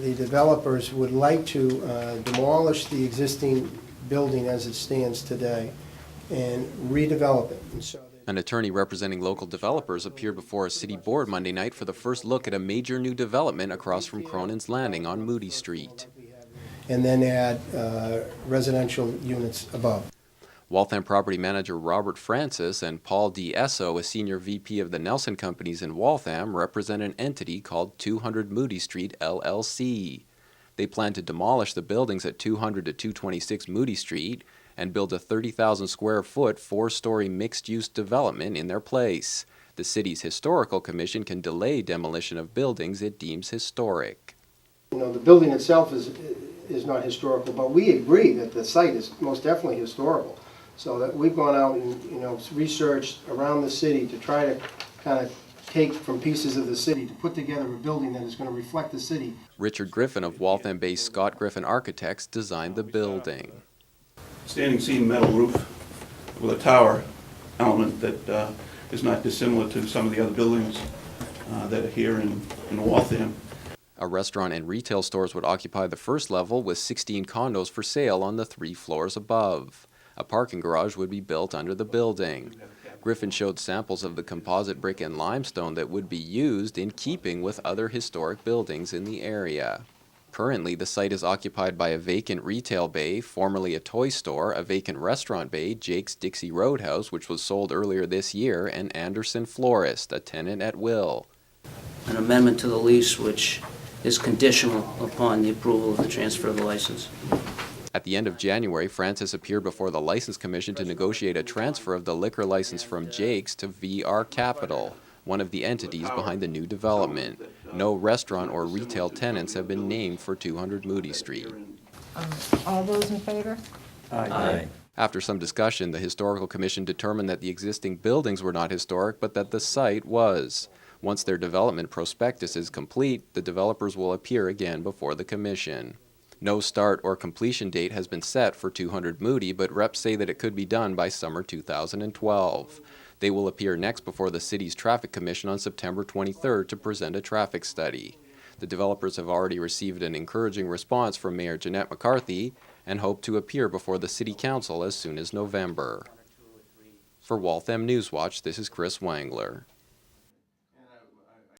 the developers would like to demolish the existing building as it stands today and redevelop it. And so An attorney representing local developers appeared before a city board Monday night for the first look at a major new development across from Cronin's Landing on Moody Street. and then add residential units above. Waltham property manager Robert Francis and Paul D. Esso, a senior VP of the Nelson Companies in Waltham, represent an entity called 200 Moody Street LLC. They plan to demolish the buildings at 200 to 226 Moody Street and build a 30,000 square foot, 4-story mixed-use development in their place. The city's historical commission can delay demolition of buildings it deems historic. You know, the building itself is not historical, but we agree that the site is most definitely historical. So that we've gone out and, you know, researched around the city to try to kind of take from pieces of the city to put together a building that is going to reflect the city. Richard Griffin of Waltham-based Scott Griffin Architects designed the building. Standing seam metal roof with a tower element that is not dissimilar to some of the other buildings that are here in Waltham. A restaurant and retail stores would occupy the first level with 16 condos for sale on the 3 floors above. A parking garage would be built under the building. Griffin showed samples of the composite brick and limestone that would be used in keeping with other historic buildings in the area. Currently, the site is occupied by a vacant retail bay, formerly a toy store, a vacant restaurant bay, Jake's Dixie Roadhouse, which was sold earlier this year, and Anderson Florist, a tenant at will. An amendment to the lease which is conditional upon the approval of the transfer of the license. At the end of January, Francis appeared before the License Commission to negotiate a transfer of the liquor license from Jake's to VR Capital, one of the entities behind the new development. No restaurant or retail tenants have been named for 200 Moody Street. All those in favor? Aye. After some discussion, the Historical Commission determined that the existing buildings were not historic, but that the site was. Once their development prospectus is complete, the developers will appear again before the Commission. No start or completion date has been set for 200 Moody, but reps say that it could be done by summer 2012. They will appear next before the city's Traffic Commission on September 23rd to present a traffic study. The developers have already received an encouraging response from Mayor Jeanette McCarthy and hope to appear before the City Council as soon as November. For Waltham Newswatch, this is Chris Wangler.